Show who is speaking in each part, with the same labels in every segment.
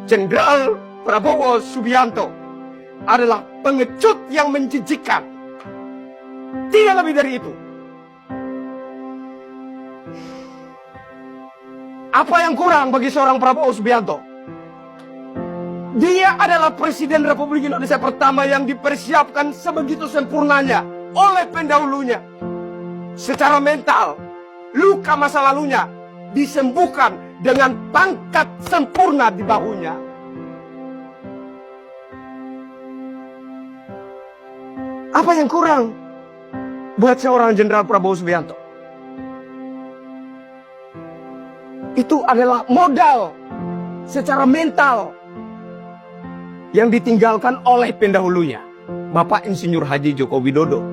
Speaker 1: Jenderal Prabowo Subianto adalah pengecut yang menjijikkan. Tidak lebih dari itu. Apa yang kurang bagi seorang Prabowo Subianto? Dia adalah Presiden Republik Indonesia pertama yang dipersiapkan sebegitu sempurnanya oleh pendahulunya. Secara mental, luka masa lalunya disembuhkan dengan pangkat sempurna di bahunya. Apa yang kurang buat seorang Jenderal Prabowo Subianto? Itu adalah modal secara mental yang ditinggalkan oleh pendahulunya, Bapak Insinyur Haji Joko Widodo.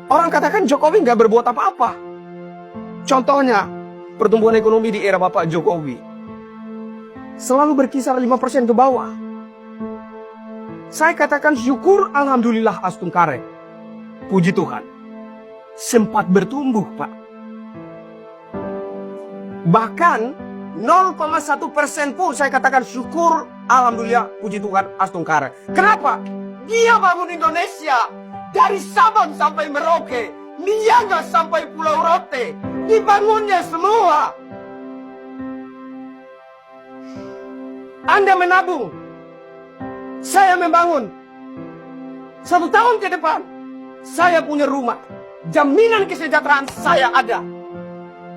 Speaker 1: Orang katakan Jokowi nggak berbuat apa-apa. Contohnya, pertumbuhan ekonomi di era Bapak Jokowi selalu berkisar 5% ke bawah. Saya katakan syukur alhamdulillah Astung Kare. Puji Tuhan. Sempat bertumbuh, Pak. Bahkan 0,1% pun saya katakan syukur alhamdulillah puji Tuhan Astung Kare. Kenapa? Dia bangun Indonesia dari Sabang sampai Merauke, Niaga sampai Pulau Rote, dibangunnya semua. Anda menabung, saya membangun. 1 tahun ke depan, saya punya rumah. Jaminan kesejahteraan saya ada.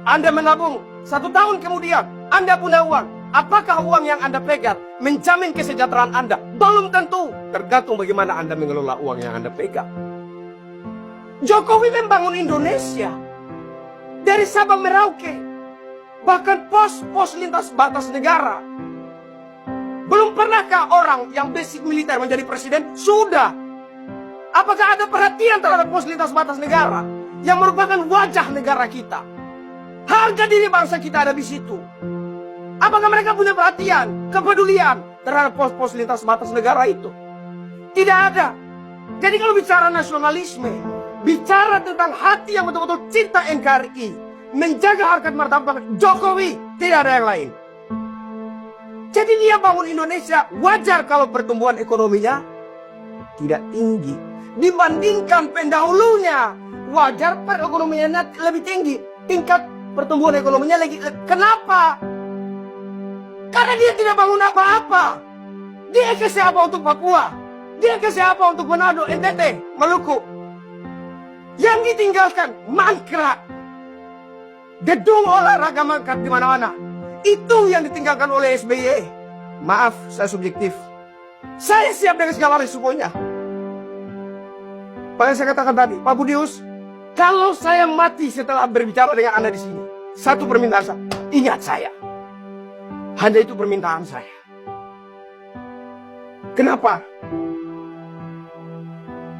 Speaker 1: Anda menabung, 1 tahun kemudian, Anda punya uang. Apakah uang yang Anda pegang menjamin kesejahteraan Anda? Belum tentu. Tergantung bagaimana Anda mengelola uang yang Anda pegang. Jokowi membangun Indonesia dari Sabang Merauke, bahkan pos-pos lintas batas negara. Belum pernahkah orang yang basic militer menjadi presiden? Sudah. Apakah ada perhatian terhadap pos lintas batas negara yang merupakan wajah negara kita? Harga diri bangsa kita ada di situ. Apakah mereka punya perhatian, kepedulian terhadap pos-pos lintas batas negara itu? Tidak ada. Jadi kalau bicara nasionalisme, bicara tentang hati yang betul-betul cinta NKRI, menjaga harkat martabat Jokowi, tidak ada yang lain. Jadi dia bangun Indonesia, wajar kalau pertumbuhan ekonominya tidak tinggi dibandingkan pendahulunya. Wajar perekonomiannya lebih tinggi, tingkat pertumbuhan ekonominya lagi. Kenapa? Karena dia tidak bangun apa-apa. Dia kasih apa untuk Papua? Dia kasih apa untuk Manado, NTT, Maluku? Yang ditinggalkan mangkrak, gedung olahraga mangkrak di mana-mana. Itu yang ditinggalkan oleh SBY. Maaf, saya subjektif. Saya siap dengan segala risikonya. Makanya saya katakan tadi, Pak Budius, kalau saya mati setelah berbicara dengan Anda di sini, satu permintaan saya, ingat saya. Hanya itu permintaan saya. Kenapa?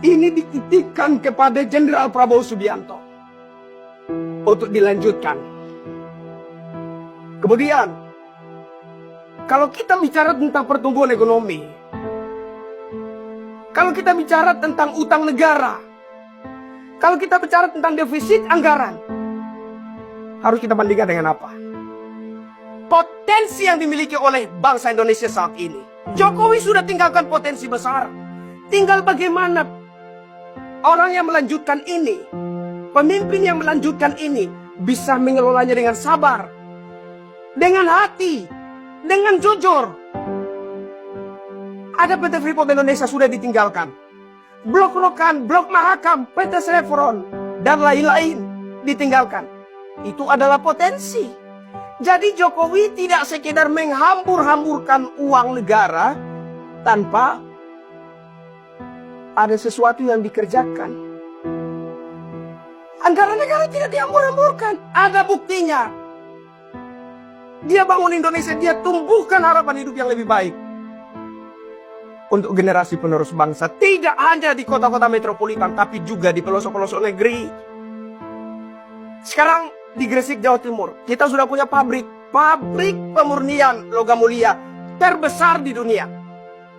Speaker 1: Ini dititipkan kepada Jenderal Prabowo Subianto untuk dilanjutkan. Kemudian, kalau kita bicara tentang pertumbuhan ekonomi, kalau kita bicara tentang utang negara, kalau kita bicara tentang defisit anggaran, harus kita bandingkan dengan apa? Potensi yang dimiliki oleh bangsa Indonesia saat ini. Jokowi sudah tinggalkan potensi besar. Tinggal bagaimana orang yang melanjutkan ini, pemimpin yang melanjutkan ini, bisa mengelolanya dengan sabar, dengan hati, dengan jujur. Ada PT Freeport Indonesia sudah ditinggalkan. Blok Rokan, Blok Mahakam, PT Chevron, dan lain-lain ditinggalkan. Itu adalah potensi. Jadi Jokowi tidak sekedar menghambur-hamburkan uang negara tanpa ada sesuatu yang dikerjakan. Anggaran negara tidak dihambur-hamburkan. Ada buktinya. Dia bangun Indonesia, dia tumbuhkan harapan hidup yang lebih baik untuk generasi penerus bangsa. Tidak hanya di kota-kota metropolitan, tapi juga di pelosok-pelosok negeri. Sekarang di Gresik, Jawa Timur, kita sudah punya pabrik pemurnian logam mulia terbesar di dunia.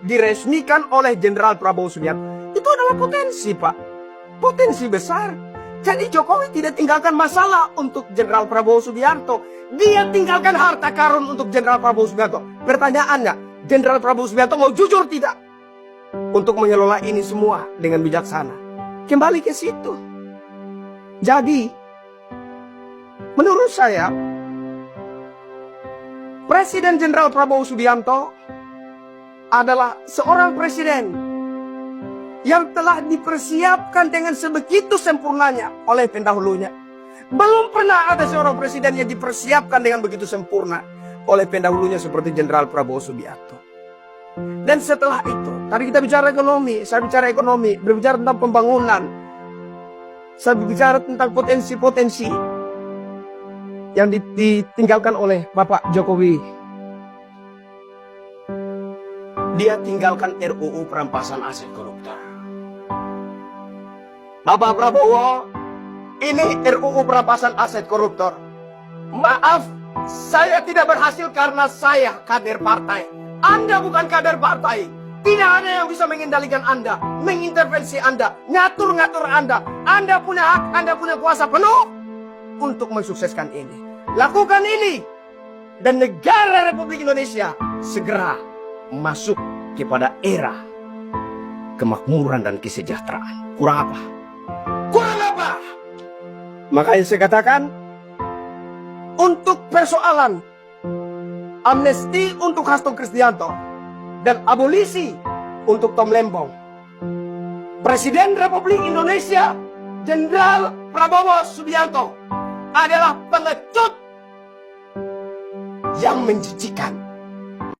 Speaker 1: Diresmikan oleh Jenderal Prabowo Subianto. Itu adalah potensi, Pak. Potensi besar. Jadi Jokowi tidak tinggalkan masalah untuk Jenderal Prabowo Subianto. Dia tinggalkan harta karun untuk Jenderal Prabowo Subianto. Pertanyaannya, Jenderal Prabowo Subianto mau jujur tidak untuk mengelola ini semua dengan bijaksana? Kembali ke situ. Jadi, menurut saya, Presiden Jenderal Prabowo Subianto adalah seorang presiden yang telah dipersiapkan dengan sebegitu sempurnanya oleh pendahulunya. Belum pernah ada seorang presiden yang dipersiapkan dengan begitu sempurna oleh pendahulunya seperti Jenderal Prabowo Subianto. Dan setelah itu, tadi kita bicara ekonomi, saya bicara ekonomi, berbicara tentang pembangunan, saya bicara tentang potensi-potensi yang ditinggalkan oleh Bapak Jokowi. Dia tinggalkan RUU perampasan aset koruptor. Bapak Prabowo, ini RUU perampasan aset koruptor. Maaf, saya tidak berhasil karena saya kader partai. Anda bukan kader partai. Tidak ada yang bisa mengendalikan Anda, mengintervensi Anda, ngatur-ngatur Anda. Anda punya hak, Anda punya kuasa penuh untuk mensukseskan ini. Lakukan ini. Dan negara Republik Indonesia segera masuk kepada era kemakmuran dan kesejahteraan. Kurang apa? Kurang apa? Makanya saya katakan, untuk persoalan amnesti untuk Hasto Kristianto dan abolisi untuk Tom Lembong, Presiden Republik Indonesia Jenderal Prabowo Subianto adalah pengecut yang menjijikan.